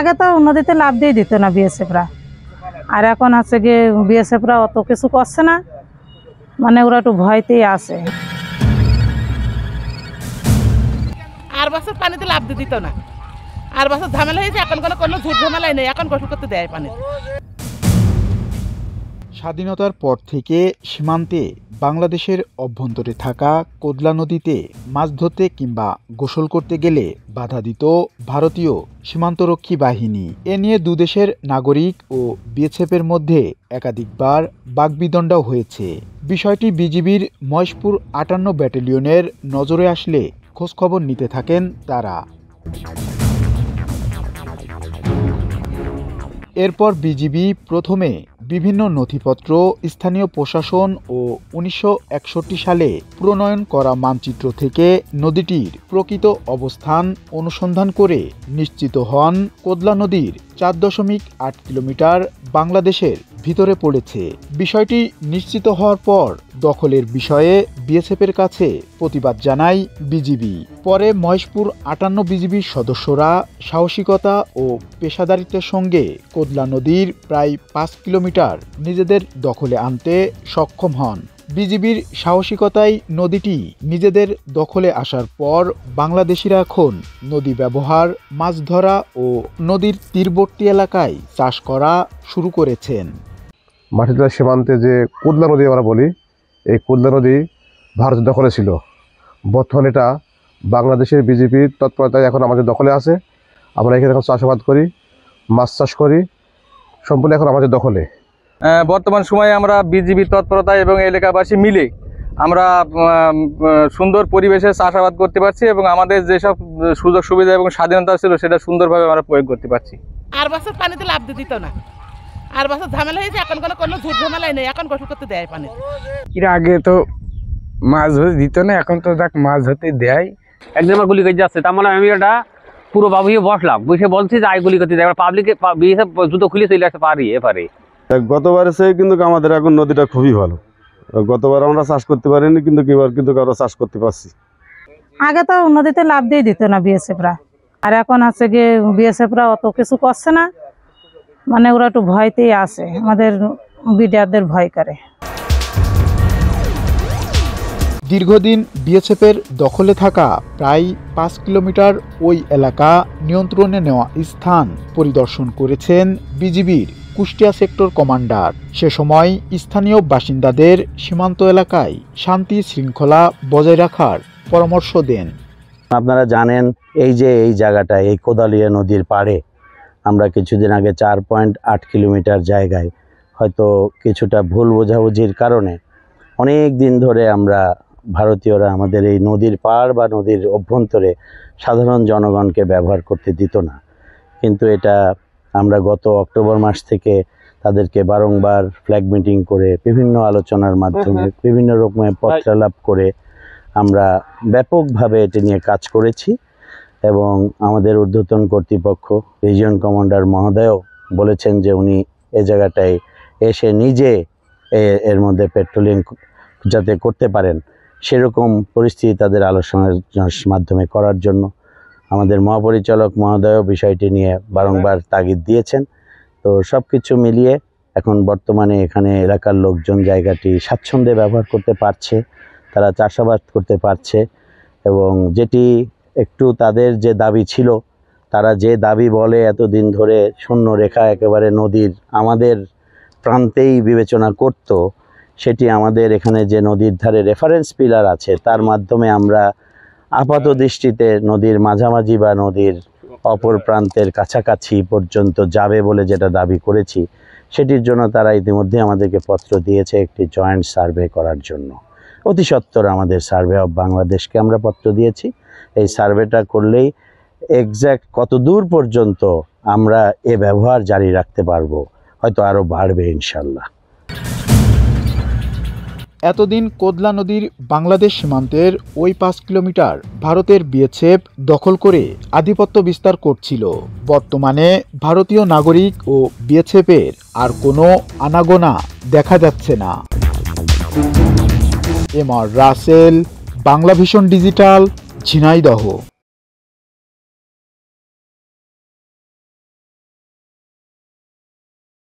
আগে তো নদীতে লাভ দিয়ে দিত না বিএসএফরা, আর এখন আছে গিয়ে বিএসএফরা অত কিছু করছে না, মানে ওরা একটু ভয়তেই আছে। আর বছর পানিতে লাভ দিয়ে দিত না, আর বছর ঝামেলা হয়েছে, এখন কোনো ঝুট ঝামেলাই নেই, এখন গোসল করতে দেয় পানি। স্বাধীনতার পর থেকে সীমান্তে বাংলাদেশের অভ্যন্তরে থাকা কোদলা নদীতে মাছ ধরতে কিংবা গোসল করতে গেলে বাধা দিত ভারতীয় সীমান্তরক্ষী বাহিনী। এ নিয়ে দুদেশের নাগরিক ও বিএসএফের মধ্যে একাধিকবার বাকবিতণ্ডাও হয়েছে। বিষয়টি বিজিবির মহেশপুর 58 ব্যাটালিয়নের নজরে আসলে খোঁজখবর নিতে থাকেন তারা। এরপর বিজিবি প্রথমে বিভিন্ন নথিপত্র, স্থানীয় প্রশাসন ও 1961 সালে প্রণয়ন করা মানচিত্র থেকে নদীটির প্রকৃত অবস্থান অনুসন্ধান করে নিশ্চিত হন কোদলা নদীর 4.8 কিলোমিটার বাংলাদেশের ভিতরে পড়েছে। বিষয়টি নিশ্চিত হওয়ার পর দখলের বিষয়ে বিএসএফের কাছে প্রতিবাদ জানায় বিজিবি। পরে মহেশপুর 58 বিজিবির সদস্যরা সাহসিকতা ও পেশাদারিত্বের সঙ্গে কোদলা নদীর প্রায় 5 কিলোমিটার নিজেদের দখলে আনতে সক্ষম হন। বিজিবির সাহসিকতায় নদীটি নিজেদের দখলে আসার পর বাংলাদেশিরা এখন নদী ব্যবহার, মাছ ধরা ও নদীর তীরবর্তী এলাকায় চাষ করা শুরু করেছেন। মাটিতলা সীমান্তে যে কোদলা নদী আমরা বলি, এই কোদলা নদী ভারতের দখলে ছিল। বর্তমানে এটা বাংলাদেশের বিজেপির তৎপরতায় এখন আমাদের দখলে আছে। আমরা এখানে এখন চাষাবাদ করি, মাছ চাষ করি, সম্পূর্ণ এখন আমাদের দখলে। বর্তমান সময়ে আমরা বিজিবি তৎপরতায় এবং এলাকাবাসী মিলে আমরা সুন্দর পরিবেশে চাষাবাদ করতে পারছি এবং আমাদের যেসব সুযোগ সুবিধা এবং স্বাধীনতা ছিল সেটা সুন্দরভাবে আমরা প্রয়োগ করতে পারছি। আর বছর পানিতে লাভ দিয়ে দিত না, আর বছর ঝামেলা হয়েছে, এখন কোনো ঝুট ঝামেলাই নেই, এখন গোসল করতে দেয় পানি। এর আগে তো মাছ ধরে দিত না, এখন তো দেখ মাছ ধরতে দেয়। একদিন আমার গুলি করে যাচ্ছে, তার মানে আমি এটা পুরো বাবুয়ে বসলাম, বসে বলছি যে আই গুলি করতে দেয়, পাবলিকে জুতো খুলে চলে আসতে পারি এপারে। গতবারের চেয়ে কিন্তু আমাদের এখন নদীটা খুবই ভালো। গতবার আমরা চাষ করতে পারিনি, কিন্তু এবার কিন্তু আমরা চাষ করতে পারছি। আগে তো নদীতে লাভ দিয়ে দিত না বিএসএফরা, আর এখন আছে গিয়ে বিএসএফরা অত কিছু করছে না, মানে ওরা একটু ভয়তেই আছে, আমাদের বিডিআরদের ভয় করে। দীর্ঘদিন বিএসএফের দখলে থাকা প্রায় 5 কিলোমিটার ওই এলাকা নিয়ন্ত্রণে নেওয়া স্থান পরিদর্শন করেছেন বিজিবির কুষ্টিয়া সেক্টর কমান্ডার। সে সময় স্থানীয় বাসিন্দাদের সীমান্ত এলাকায় শান্তি শৃঙ্খলা বজায় রাখার পরামর্শ দেন। আপনারা জানেন এই যে এই জায়গাটা, এই কোদালিয়া নদীর পাড়ে আমরা কিছুদিন আগে 4.8 কিলোমিটার জায়গায় হয়তো কিছুটা ভুল বোঝাবুঝির কারণে অনেক দিন ধরে আমরা ভারতীয়রা আমাদের এই নদীর পাড় বা নদীর অভ্যন্তরে সাধারণ জনগণকে ব্যবহার করতে দিত না। কিন্তু এটা আমরা গত অক্টোবর মাস থেকে তাদেরকে বারংবার ফ্ল্যাগ মিটিং করে বিভিন্ন আলোচনার মাধ্যমে বিভিন্ন রকমের পত্রালাপ করে আমরা ব্যাপকভাবে এটি নিয়ে কাজ করেছি এবং আমাদের ঊর্ধ্বতন কর্তৃপক্ষ রিজিয়ন কমান্ডার মহোদয়ও বলেছেন যে উনি এই জায়গাটায় এসে নিজে এর মধ্যে পেট্রোলিং যাতে করতে পারেন সেরকম পরিস্থিতি তাদের আলোচনার মাধ্যমে করার জন্য আমাদের মহাপরিচালক মহোদয়ও বিষয়টি নিয়ে বারংবার তাগিদ দিয়েছেন। তো সব কিছু মিলিয়ে এখন বর্তমানে এখানে এলাকার লোকজন জায়গাটি স্বাচ্ছন্দ্যে ব্যবহার করতে পারছে, তারা চাষাবাদ করতে পারছে এবং যেটি একটু তাদের যে দাবি ছিল, তারা যে দাবি বলে এতদিন ধরে শূন্য রেখা একেবারে নদীর আমাদের প্রান্তেই বিবেচনা করত, সেটি আমাদের এখানে যে নদীর ধারে রেফারেন্স পিলার আছে তার মাধ্যমে আমরা আপাত দৃষ্টিতে নদীর মাঝামাঝি বা নদীর অপর প্রান্তের কাছাকাছি পর্যন্ত যাবে বলে যেটা দাবি করেছি, সেটির জন্য তারা ইতিমধ্যে আমাদেরকে পত্র দিয়েছে একটি জয়েন্ট সার্ভে করার জন্য। অতি সত্বর আমাদের সার্ভে অফ বাংলাদেশকে আমরা পত্র দিয়েছি। এই সার্ভেটা করলেই এক্স্যাক্ট কত দূর পর্যন্ত আমরা এ ব্যবহার জারি রাখতে পারবো, হয়তো আরও বাড়বে ইনশাল্লাহ। এতদিন কোদলা নদীর বাংলাদেশ সীমান্তের ওই 5 কিলোমিটার ভারতের বিএসএফ দখল করে আধিপত্য বিস্তার করছিল। বর্তমানে ভারতীয় নাগরিক ও বিএসএফের আর কোনো আনাগোনা দেখা যাচ্ছে না। M R Rasel, Bangla vision digital, Jhenaidah.